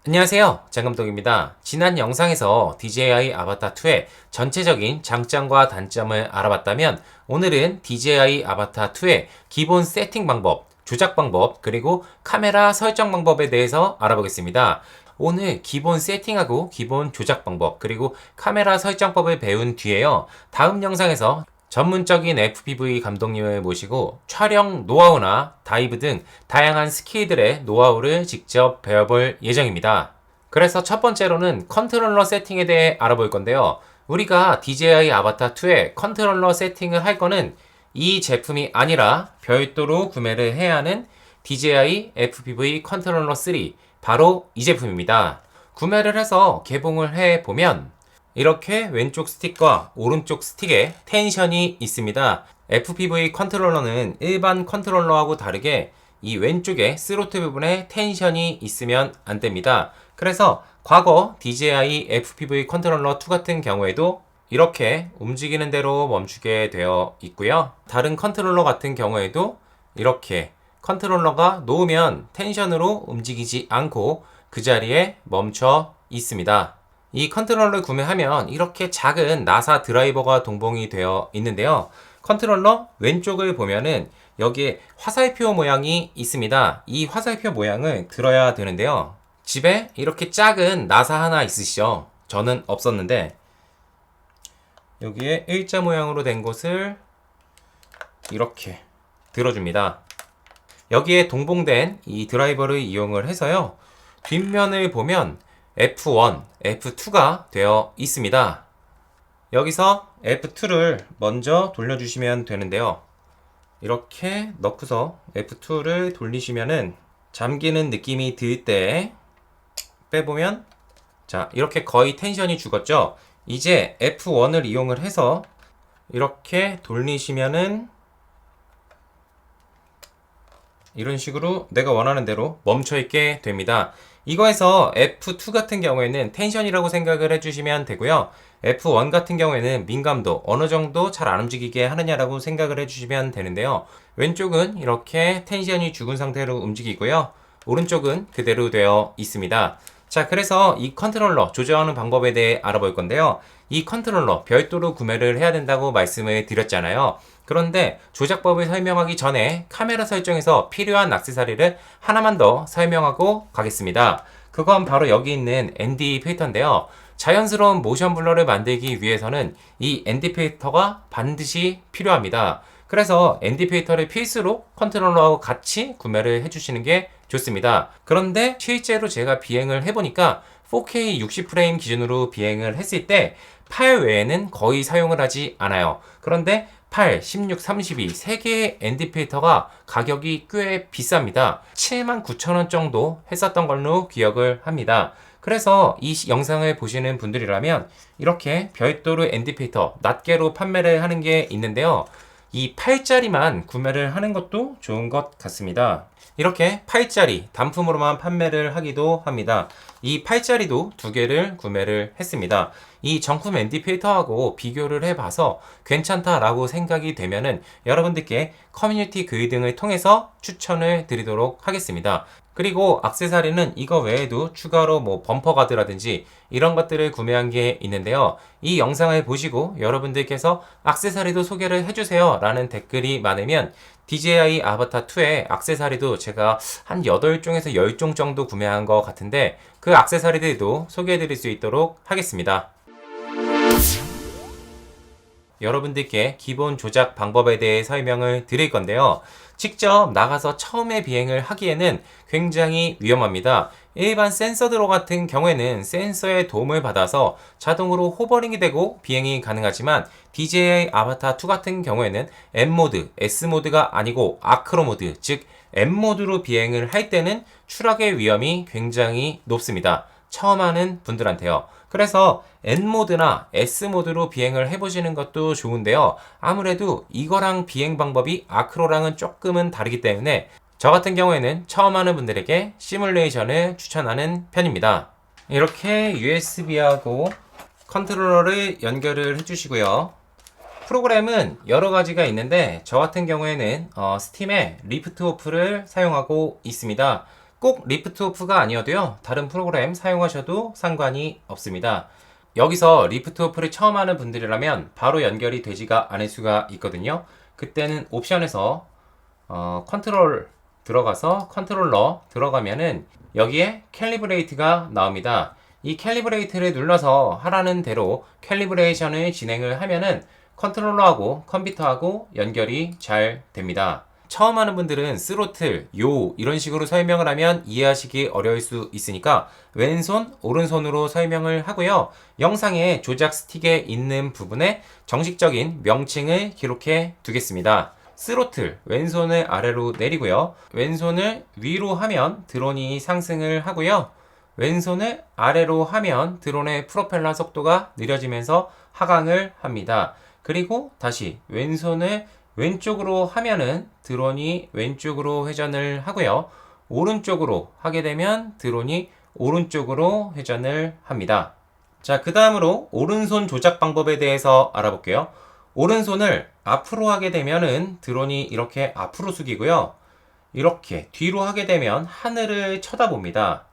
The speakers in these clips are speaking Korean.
안녕하세요, 장감독입니다. 지난 영상에서 DJI 아바타 2의 전체적인 장점과 단점을 알아봤다면 오늘은 DJI 아바타 2의 기본 세팅 방법, 조작 방법, 그리고 카메라 설정 방법에 대해서 알아보겠습니다. 오늘 기본 세팅하고 기본 조작 방법, 그리고 카메라 설정법을 배운 뒤에요. 다음 영상에서 전문적인 FPV 감독님을 모시고 촬영 노하우나 다이브 등 다양한 스킬들의 노하우를 직접 배워볼 예정입니다. 그래서 첫 번째로는 컨트롤러 세팅에 대해 알아볼 건데요. 우리가 DJI 아바타 2의 컨트롤러 세팅을 할 거는 이 제품이 아니라 별도로 구매를 해야 하는 DJI FPV 컨트롤러 3, 바로 이 제품입니다. 구매를 해서 개봉을 해보면 이렇게 왼쪽 스틱과 오른쪽 스틱에 텐션이 있습니다. FPV 컨트롤러는 일반 컨트롤러하고 다르게 이 왼쪽에 스로틀 부분에 텐션이 있으면 안 됩니다. 그래서 과거 DJI FPV 컨트롤러 2 같은 경우에도 이렇게 움직이는 대로 멈추게 되어 있고요. 다른 컨트롤러 같은 경우에도 이렇게 컨트롤러가 놓으면 텐션으로 움직이지 않고 그 자리에 멈춰 있습니다. 이 컨트롤러를 구매하면 이렇게 작은 나사 드라이버가 동봉이 되어 있는데요. 컨트롤러 왼쪽을 보면은 여기에 화살표 모양이 있습니다. 이 화살표 모양을 들어야 되는데요. 집에 이렇게 작은 나사 하나 있으시죠? 저는 없었는데 여기에 일자 모양으로 된 것을 이렇게 들어줍니다. 여기에 동봉된 이 드라이버를 이용을 해서요. 뒷면을 보면 F1, F2가 되어 있습니다. 여기서 F2를 먼저 돌려주시면 되는데요. 이렇게 넣고서 F2를 돌리시면은 잠기는 느낌이 들 때 빼보면 자, 이렇게 거의 텐션이 죽었죠? 이제 F1을 이용을 해서 이렇게 돌리시면은 이런 식으로 내가 원하는 대로 멈춰있게 됩니다. 이거에서 F2 같은 경우에는 텐션이라고 생각을 해주시면 되고요. F1 같은 경우에는 민감도, 어느 정도 잘 안 움직이게 하느냐라고 생각을 해주시면 되는데요. 왼쪽은 이렇게 텐션이 죽은 상태로 움직이고요. 오른쪽은 그대로 되어 있습니다. 자, 그래서 이 컨트롤러 조정하는 방법에 대해 알아볼 건데요. 이 컨트롤러 별도로 구매를 해야 된다고 말씀을 드렸잖아요. 그런데 조작법을 설명하기 전에 카메라 설정에서 필요한 액세서리를 하나만 더 설명하고 가겠습니다. 그건 바로 여기 있는 ND 필터인데요. 자연스러운 모션 블러를 만들기 위해서는 이 ND 필터가 반드시 필요합니다. 그래서 ND 필터를 필수로 컨트롤러하고 같이 구매를 해주시는 게 좋습니다. 그런데 실제로 제가 비행을 해보니까 4K 60프레임 기준으로 비행을 했을 때 8 외에는 거의 사용을 하지 않아요. 그런데 8, 16, 32 3개의 ND 필터가 가격이 꽤 비쌉니다. 79,000원 정도 했었던 걸로 기억을 합니다. 그래서 이 영상을 보시는 분들이라면 이렇게 별도로 ND 필터 낱개로 판매를 하는 게 있는데요. 이 8짜리만 구매를 하는 것도 좋은 것 같습니다. 이렇게 8짜리 단품으로만 판매를 하기도 합니다. 이 8짜리도 2개를 구매를 했습니다. 이 정품 ND 필터하고 비교를 해봐서 괜찮다라고 생각이 되면은 여러분들께 커뮤니티 글등을 통해서 추천을 드리도록 하겠습니다. 그리고 액세서리는 이거 외에도 추가로 뭐 범퍼 가드라든지 이런 것들을 구매한 게 있는데요. 이 영상을 보시고 여러분들께서 액세서리도 소개를 해주세요 라는 댓글이 많으면 DJI 아바타 2의 액세서리도 제가 한 8종에서 10종 정도 구매한 것 같은데 그 액세서리들도 소개해 드릴 수 있도록 하겠습니다. 여러분들께 기본 조작 방법에 대해 설명을 드릴 건데요. 직접 나가서 처음에 비행을 하기에는 굉장히 위험합니다. 일반 센서드로 같은 경우에는 센서의 도움을 받아서 자동으로 호버링이 되고 비행이 가능하지만 DJI 아바타 2 같은 경우에는 M모드, S모드가 아니고 아크로모드, 즉 M모드로 비행을 할 때는 추락의 위험이 굉장히 높습니다. 처음 하는 분들한테요. 그래서 N모드나 S모드로 비행을 해보시는 것도 좋은데요. 아무래도 이거랑 비행 방법이 아크로랑은 조금은 다르기 때문에 저 같은 경우에는 처음 하는 분들에게 시뮬레이션을 추천하는 편입니다. 이렇게 USB하고 컨트롤러를 연결을 해주시고요. 프로그램은 여러 가지가 있는데 저 같은 경우에는 스팀의 리프트 오프를 사용하고 있습니다. 꼭 리프트 오프가 아니어도요, 다른 프로그램 사용하셔도 상관이 없습니다. 여기서 리프트 오프를 처음 하는 분들이라면 바로 연결이 되지가 않을 수가 있거든요. 그때는 옵션에서 컨트롤 들어가서 컨트롤러 들어가면은 여기에 캘리브레이트가 나옵니다. 이 캘리브레이트를 눌러서 하라는 대로 캘리브레이션을 진행을 하면은 컨트롤러하고 컴퓨터하고 연결이 잘 됩니다. 처음 하는 분들은 스로틀, 요 이런 식으로 설명을 하면 이해하시기 어려울 수 있으니까 왼손, 오른손으로 설명을 하고요. 영상의 조작 스틱에 있는 부분에 정식적인 명칭을 기록해 두겠습니다. 스로틀, 왼손을 아래로 내리고요. 왼손을 위로 하면 드론이 상승을 하고요. 왼손을 아래로 하면 드론의 프로펠러 속도가 느려지면서 하강을 합니다. 그리고 다시 왼손을 왼쪽으로 하면은 드론이 왼쪽으로 회전을 하고요. 오른쪽으로 하게 되면 드론이 오른쪽으로 회전을 합니다. 자, 그 다음으로 오른손 조작 방법에 대해서 알아볼게요. 오른손을 앞으로 하게 되면은 드론이 이렇게 앞으로 숙이고요. 이렇게 뒤로 하게 되면 하늘을 쳐다봅니다.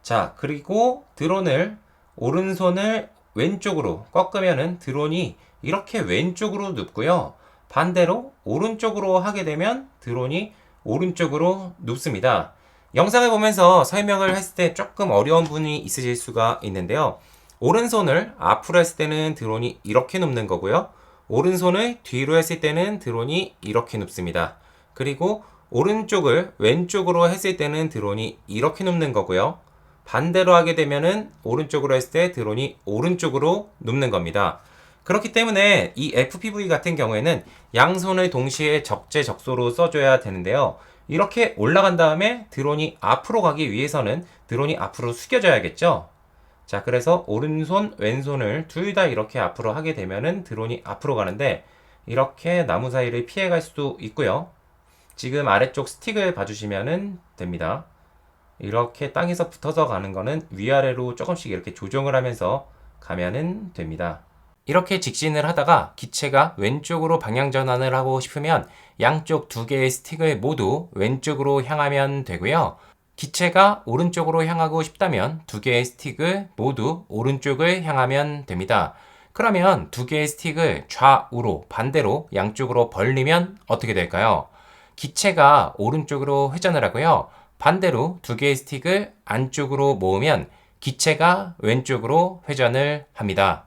자, 그리고 드론을 오른손을 왼쪽으로 꺾으면은 드론이 이렇게 왼쪽으로 눕고요. 반대로 오른쪽으로 하게 되면 드론이 오른쪽으로 눕습니다. 영상을 보면서 설명을 했을 때 조금 어려운 부분이 있으실 수가 있는데요. 오른손을 앞으로 했을 때는 드론이 이렇게 눕는 거고요. 오른손을 뒤로 했을 때는 드론이 이렇게 눕습니다. 그리고 오른쪽을 왼쪽으로 했을 때는 드론이 이렇게 눕는 거고요. 반대로 하게 되면은 오른쪽으로 했을 때 드론이 오른쪽으로 눕는 겁니다. 그렇기 때문에 이 FPV 같은 경우에는 양손을 동시에 적재적소로 써줘야 되는데요. 이렇게 올라간 다음에 드론이 앞으로 가기 위해서는 드론이 앞으로 숙여져야겠죠. 자, 그래서 오른손, 왼손을 둘 다 이렇게 앞으로 하게 되면은 드론이 앞으로 가는데 이렇게 나무 사이를 피해갈 수도 있고요. 지금 아래쪽 스틱을 봐주시면 됩니다. 이렇게 땅에서 붙어서 가는 거는 위아래로 조금씩 이렇게 조정을 하면서 가면은 됩니다. 이렇게 직진을 하다가 기체가 왼쪽으로 방향 전환을 하고 싶으면 양쪽 두 개의 스틱을 모두 왼쪽으로 향하면 되고요. 기체가 오른쪽으로 향하고 싶다면 두 개의 스틱을 모두 오른쪽을 향하면 됩니다. 그러면 두 개의 스틱을 좌우로 반대로 양쪽으로 벌리면 어떻게 될까요? 기체가 오른쪽으로 회전을 하고요. 반대로 두 개의 스틱을 안쪽으로 모으면 기체가 왼쪽으로 회전을 합니다.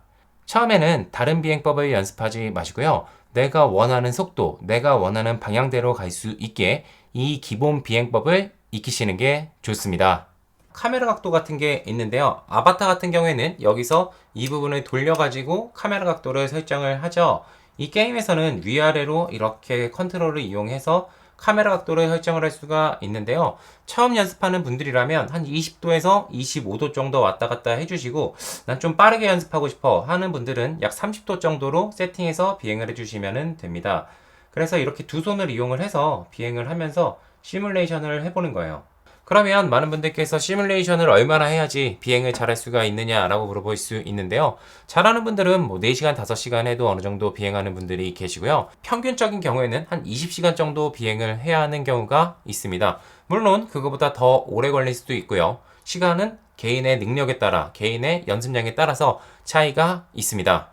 처음에는 다른 비행법을 연습하지 마시고요. 내가 원하는 속도, 내가 원하는 방향대로 갈 수 있게 이 기본 비행법을 익히시는 게 좋습니다. 카메라 각도 같은 게 있는데요. 아바타 같은 경우에는 여기서 이 부분을 돌려가지고 카메라 각도를 설정을 하죠. 이 게임에서는 위아래로 이렇게 컨트롤을 이용해서 카메라 각도를 설정을 할 수가 있는데요. 처음 연습하는 분들이라면 한 20도에서 25도 정도 왔다 갔다 해주시고 난 좀 빠르게 연습하고 싶어 하는 분들은 약 30도 정도로 세팅해서 비행을 해주시면 됩니다. 그래서 이렇게 두 손을 이용을 해서 비행을 하면서 시뮬레이션을 해보는 거예요. 그러면 많은 분들께서 시뮬레이션을 얼마나 해야지 비행을 잘할 수가 있느냐라고 물어볼 수 있는데요. 잘하는 분들은 뭐 4시간, 5시간 해도 어느 정도 비행하는 분들이 계시고요. 평균적인 경우에는 한 20시간 정도 비행을 해야 하는 경우가 있습니다. 물론 그거보다 더 오래 걸릴 수도 있고요. 시간은 개인의 능력에 따라, 개인의 연습량에 따라서 차이가 있습니다.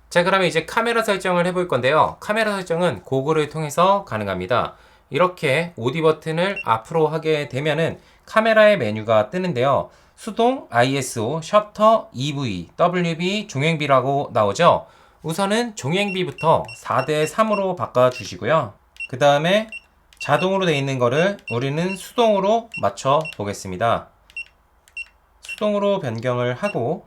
자, 그러면 이제 카메라 설정을 해볼 건데요. 카메라 설정은 고글을 통해서 가능합니다. 이렇게 OD 버튼을 앞으로 하게 되면은 카메라의 메뉴가 뜨는데요. 수동, ISO, 셔터, EV, WB, 종횡비라고 나오죠. 우선은 종횡비부터 4:3으로 바꿔주시고요. 그 다음에 자동으로 되어 있는 거를 우리는 수동으로 맞춰 보겠습니다. 수동으로 변경을 하고,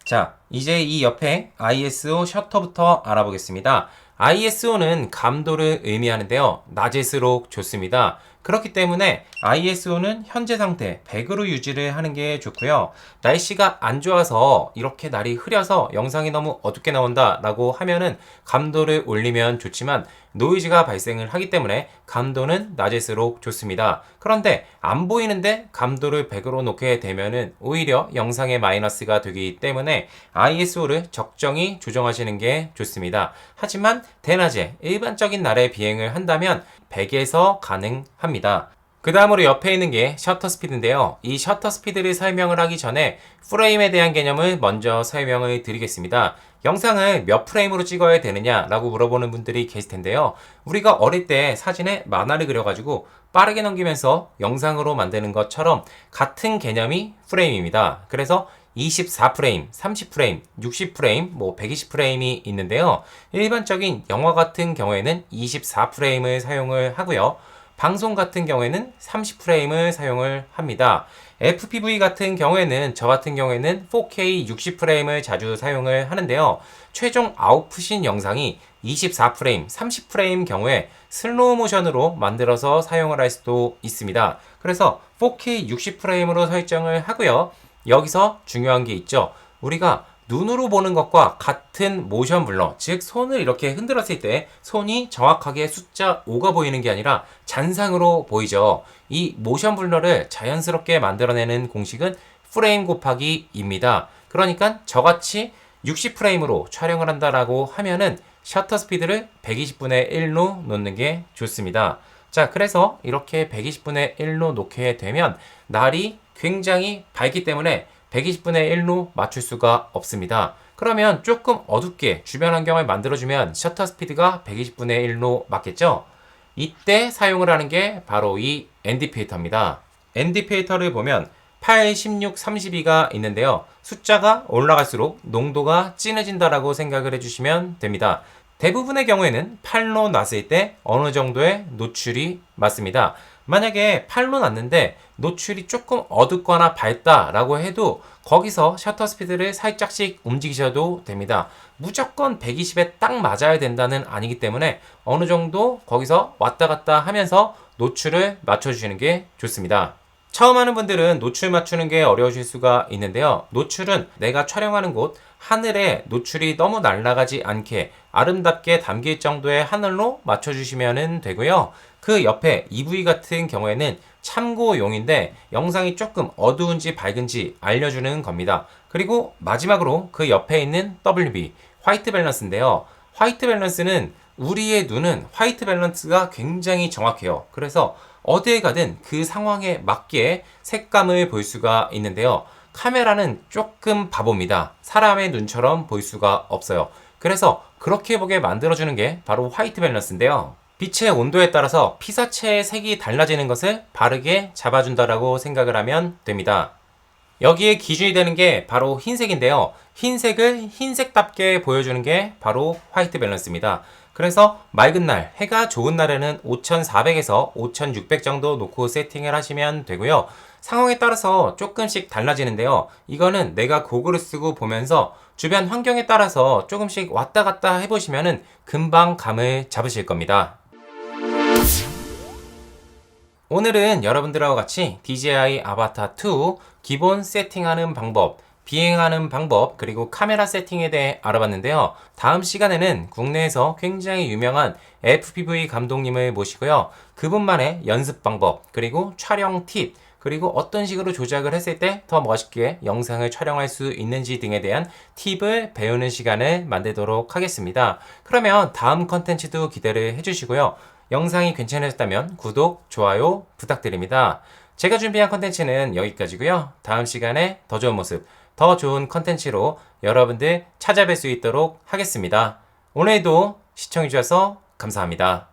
자, 이제 이 옆에 ISO 셔터부터 알아보겠습니다. ISO는 감도를 의미하는데요. 낮을수록 좋습니다. 그렇기 때문에 ISO는 현재 상태 100으로 유지를 하는 게 좋고요. 날씨가 안 좋아서 이렇게 날이 흐려서 영상이 너무 어둡게 나온다 라고 하면은 감도를 올리면 좋지만 노이즈가 발생을 하기 때문에 감도는 낮을수록 좋습니다. 그런데 안 보이는데 감도를 100으로 놓게 되면은 오히려 영상에 마이너스가 되기 때문에 ISO를 적정히 조정하시는 게 좋습니다. 하지만 대낮에 일반적인 날에 비행을 한다면 100에서 가능합니다. 그 다음으로 옆에 있는 게 셔터 스피드인데요. 이 셔터 스피드를 설명을 하기 전에 프레임에 대한 개념을 먼저 설명을 드리겠습니다. 영상을 몇 프레임으로 찍어야 되느냐 라고 물어보는 분들이 계실 텐데요. 우리가 어릴 때 사진에 만화를 그려가지고 빠르게 넘기면서 영상으로 만드는 것처럼 같은 개념이 프레임입니다. 그래서 24프레임, 30프레임, 60프레임, 120프레임이 있는데요. 일반적인 영화 같은 경우에는 24프레임을 사용을 하고요. 방송 같은 경우에는 30프레임을 사용을 합니다. FPV 같은 경우에는 저 같은 경우에는 4K 60프레임을 자주 사용을 하는데요. 최종 아웃풋인 영상이 24프레임, 30프레임 경우에 슬로우 모션으로 만들어서 사용을 할 수도 있습니다. 그래서 4K 60프레임으로 설정을 하고요. 여기서 중요한 게 있죠. 우리가 눈으로 보는 것과 같은 모션 블러, 즉 손을 이렇게 흔들었을 때 손이 정확하게 숫자 5가 보이는 게 아니라 잔상으로 보이죠. 이 모션 블러를 자연스럽게 만들어내는 공식은 프레임 곱하기 2입니다. 그러니까 저같이 60프레임으로 촬영을 한다라고 하면은 셔터 스피드를 120분의 1로 놓는 게 좋습니다. 자, 그래서 이렇게 120분의 1로 놓게 되면 날이 굉장히 밝기 때문에 120분의 1로 맞출 수가 없습니다. 그러면 조금 어둡게 주변 환경을 만들어주면 셔터 스피드가 120분의 1로 맞겠죠? 이때 사용을 하는 게 바로 이 ND 필터입니다. ND 필터를 보면 8, 16, 32가 있는데요. 숫자가 올라갈수록 농도가 진해진다라고 생각을 해주시면 됩니다. 대부분의 경우에는 8로 놨을 때 어느 정도의 노출이 맞습니다. 만약에 8로 놨는데 노출이 조금 어둡거나 밝다라고 해도 거기서 셔터 스피드를 살짝씩 움직이셔도 됩니다. 무조건 120에 딱 맞아야 된다는 아니기 때문에 어느 정도 거기서 왔다 갔다 하면서 노출을 맞춰주시는 게 좋습니다. 처음 하는 분들은 노출 맞추는 게 어려우실 수가 있는데요. 노출은 내가 촬영하는 곳 하늘에 노출이 너무 날아가지 않게 아름답게 담길 정도의 하늘로 맞춰주시면 되고요. 그 옆에 EV 같은 경우에는 참고용인데 영상이 조금 어두운지 밝은지 알려주는 겁니다. 그리고 마지막으로 그 옆에 있는 WB, 화이트 밸런스인데요. 화이트 밸런스는 우리의 눈은 화이트 밸런스가 굉장히 정확해요. 그래서 어디에 가든 그 상황에 맞게 색감을 볼 수가 있는데요. 카메라는 조금 바보입니다. 사람의 눈처럼 볼 수가 없어요. 그래서 그렇게 보게 만들어주는 게 바로 화이트 밸런스인데요. 빛의 온도에 따라서 피사체의 색이 달라지는 것을 바르게 잡아준다라고 생각을 하면 됩니다. 여기에 기준이 되는 게 바로 흰색인데요. 흰색을 흰색답게 보여주는 게 바로 화이트 밸런스입니다. 그래서 맑은 날, 해가 좋은 날에는 5400에서 5600 정도 놓고 세팅을 하시면 되고요. 상황에 따라서 조금씩 달라지는데요. 이거는 내가 고글을 쓰고 보면서 주변 환경에 따라서 조금씩 왔다 갔다 해보시면은 금방 감을 잡으실 겁니다. 오늘은 여러분들하고 같이 DJI 아바타 2 기본 세팅하는 방법, 비행하는 방법, 그리고 카메라 세팅에 대해 알아봤는데요. 다음 시간에는 국내에서 굉장히 유명한 FPV 감독님을 모시고요. 그분만의 연습 방법, 그리고 촬영 팁, 그리고 어떤 식으로 조작을 했을 때 더 멋있게 영상을 촬영할 수 있는지 등에 대한 팁을 배우는 시간을 만들도록 하겠습니다. 그러면 다음 컨텐츠도 기대를 해주시고요. 영상이 괜찮으셨다면 구독, 좋아요 부탁드립니다. 제가 준비한 컨텐츠는 여기까지고요. 다음 시간에 더 좋은 모습, 더 좋은 컨텐츠로 여러분들 찾아뵐 수 있도록 하겠습니다. 오늘도 시청해주셔서 감사합니다.